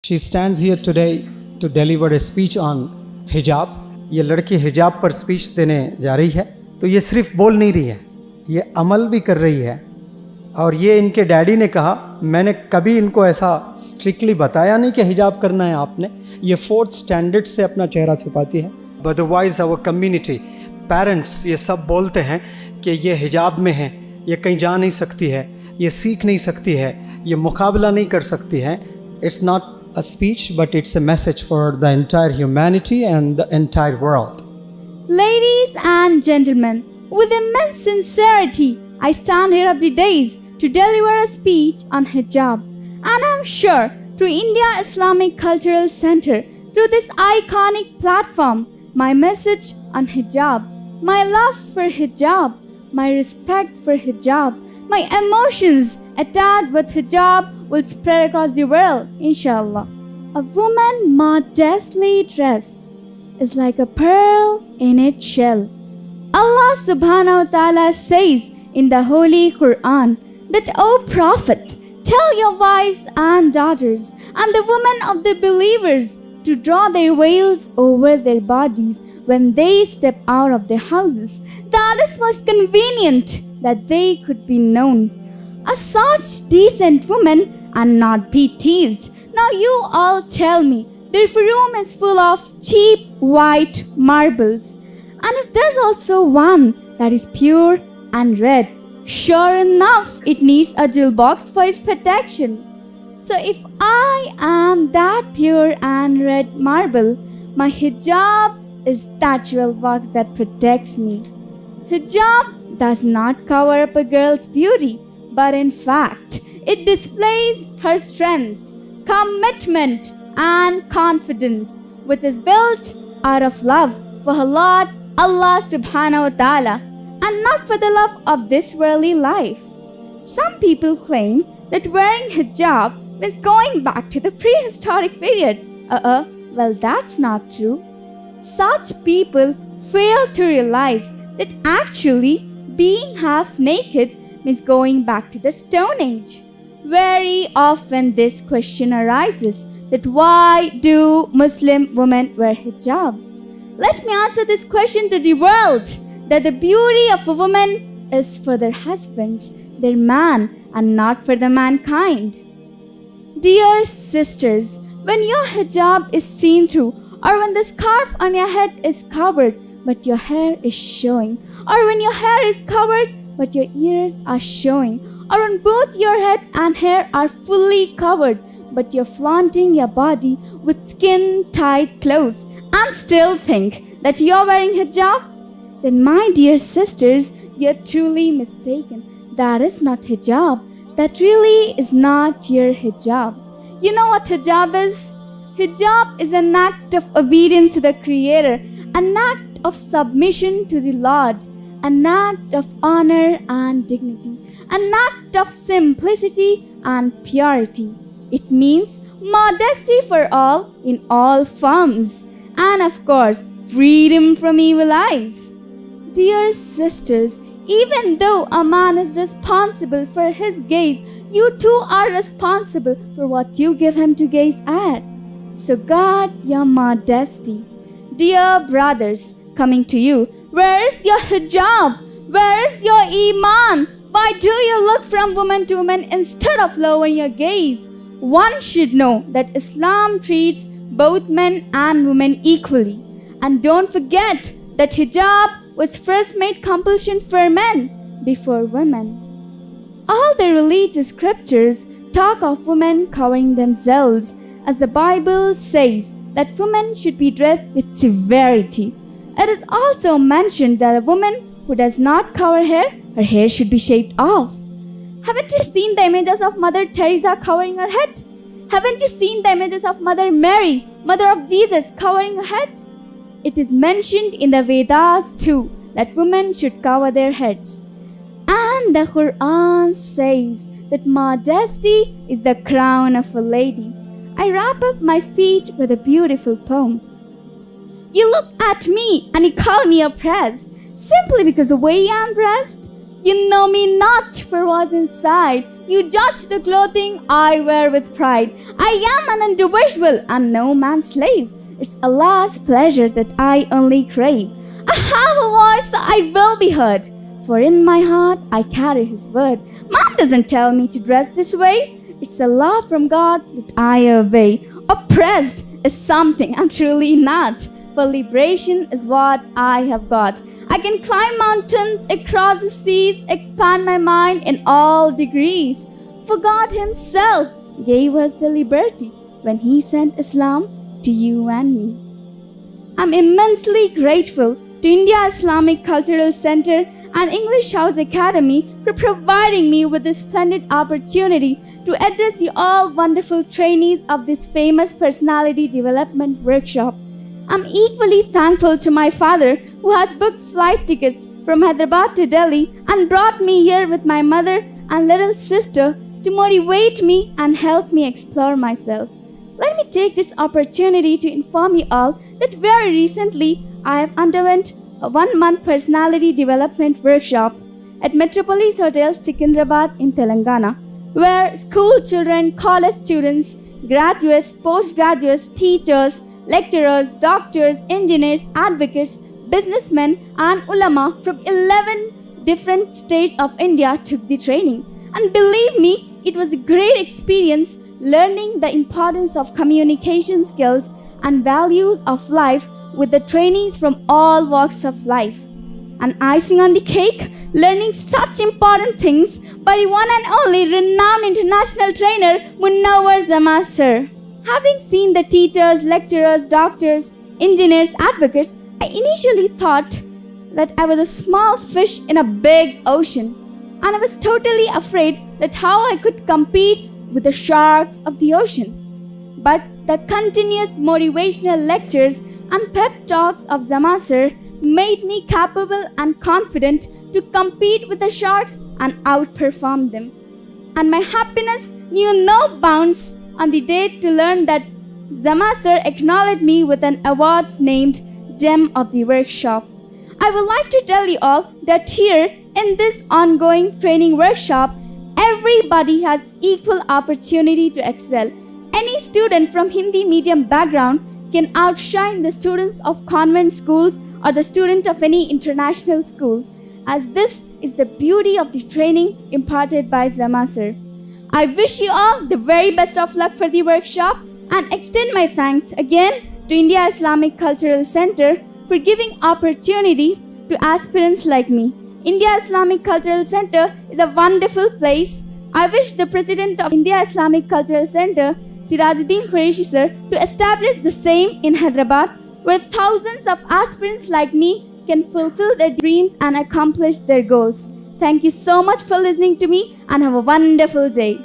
She stands here today to deliver a speech on hijab. ये लड़की हिजाब पर स्पीच देने जा रही है. तो ये सिर्फ बोल नहीं रही है, ये अमल भी कर रही है. और ये इनके डैडी ने कहा, मैंने कभी इनको ऐसा स्ट्रिक्टली बताया नहीं कि हिजाब करना है आपने. ये फोर्थ स्टैंडर्ड से अपना चेहरा छुपाती है. अदरवाइज आवर कम्युनिटी पेरेंट्स ये सब बोलते हैं कि ये हिजाब में है, ये कहीं जा नहीं सकती है, ये सीख नहीं सकती है, ये मुकाबला नहीं कर सकती है. It's not a speech, but it's a message for the entire humanity and the entire world. Ladies and gentlemen, with immense sincerity, I stand here of the days to deliver a speech on hijab. And I'm sure through India Islamic Cultural Center, through this iconic platform, my message on hijab, my love for hijab, my respect for hijab, my emotions attached with hijab will spread across the world, inshallah. A woman modestly dressed is like a pearl in its shell. Allah subhanahu wa ta'ala says in the Holy Quran that, O Prophet, tell your wives and daughters and the women of the believers to draw their veils over their bodies when they step out of their houses. That is most convenient that they could be known as such decent women and not be teased. Now you all tell me, their room is full of cheap white marbles. And if there's also one that is pure and red, sure enough, it needs a jewel box for its protection. So if I am that pure and red marble, my hijab is that jewel box that protects me. Hijab does not cover up a girl's beauty, but in fact, it displays her strength, commitment, and confidence, which is built out of love for her Lord Allah subhanahu wa ta'ala and not for the love of this worldly life. Some people claim that wearing hijab is going back to the prehistoric period. Well, that's not true. Such people fail to realize that actually being half naked means going back to the Stone Age. Very often this question arises that why do Muslim women wear hijab? Let me answer this question to the world, that the beauty of a woman is for their husbands, their man, and not for the mankind. Dear sisters, when your hijab is seen through, or when the scarf on your head is covered but your hair is showing, or when your hair is covered but your ears are showing, or when both your head and hair are fully covered but you're flaunting your body with skin-tight clothes and still think that you're wearing hijab, then my dear sisters, you're truly mistaken. That is not hijab. That really is not your hijab. You know what hijab is? Hijab is an act of obedience to the Creator, an act of submission to the Lord, an act of honor and dignity, an act of simplicity and purity. It means modesty for all in all forms, and of course, freedom from evil eyes. Dear sisters, even though a man is responsible for his gaze, you too are responsible for what you give him to gaze at. So guard your modesty. Dear brothers, coming to you, where is your hijab? Where is your iman? Why do you look from woman to woman instead of lowering your gaze? One should know that Islam treats both men and women equally. And don't forget that hijab was first made compulsion for men before women. All the religious scriptures talk of women covering themselves, as the Bible says that women should be dressed with severity. It is also mentioned that a woman who does not cover her hair should be shaved off. Haven't you seen the images of Mother Teresa covering her head? Haven't you seen the images of Mother Mary, Mother of Jesus, covering her head? It is mentioned in the Vedas too that women should cover their heads. And the Quran says that modesty is the crown of a lady. I wrap up my speech with a beautiful poem. You look at me and you call me oppressed simply because the way I'm dressed. You know me not for what's inside. You judge the clothing I wear with pride. I am an individual, I'm no man's slave. It's Allah's pleasure that I only crave. I have a voice, so I will be heard. For in my heart I carry His word. Mom doesn't tell me to dress this way. It's a law from God that I obey. Oppressed is something I'm truly not. For liberation is what I have got. I can climb mountains, across the seas, expand my mind in all degrees. For God Himself gave us the liberty when He sent Islam to you and me. I'm immensely grateful to India Islamic Cultural Center and English House Academy for providing me with this splendid opportunity to address you all wonderful trainees of this famous personality development workshop. I'm equally thankful to my father who has booked flight tickets from Hyderabad to Delhi and brought me here with my mother and little sister to motivate me and help me explore myself. Let me take this opportunity to inform you all that very recently I have underwent a 1-month personality development workshop at Metropolis Hotel, Secunderabad in Telangana, where school children, college students, graduates, postgraduates, teachers, lecturers, doctors, engineers, advocates, businessmen, and ulama from 11 different states of India took the training. And believe me, it was a great experience learning the importance of communication skills and values of life with the trainees from all walks of life. And icing on the cake, learning such important things by the one and only renowned international trainer Munawar Zaman sir. Having seen the teachers, lecturers, doctors, engineers, advocates, I initially thought that I was a small fish in a big ocean, and I was totally afraid that how I could compete with the sharks of the ocean. But the continuous motivational lectures and pep talks of Zaman sir made me capable and confident to compete with the sharks and outperform them. And my happiness knew no bounds on the day to learn that Zaman sir acknowledged me with an award named Gem of the Workshop. I would like to tell you all that here in this ongoing training workshop, everybody has equal opportunity to excel. Any student from Hindi medium background can outshine the students of convent schools or the student of any international school, as this is the beauty of the training imparted by Zaman sir. I wish you all the very best of luck for the workshop and extend my thanks again to India Islamic Cultural Center for giving opportunity to aspirants like me. India Islamic Cultural Center is a wonderful place. I wish the president of India Islamic Cultural Center, Sirajuddin Qureshi sir, to establish the same in Hyderabad, where thousands of aspirants like me can fulfill their dreams and accomplish their goals. Thank you so much for listening to me and have a wonderful day.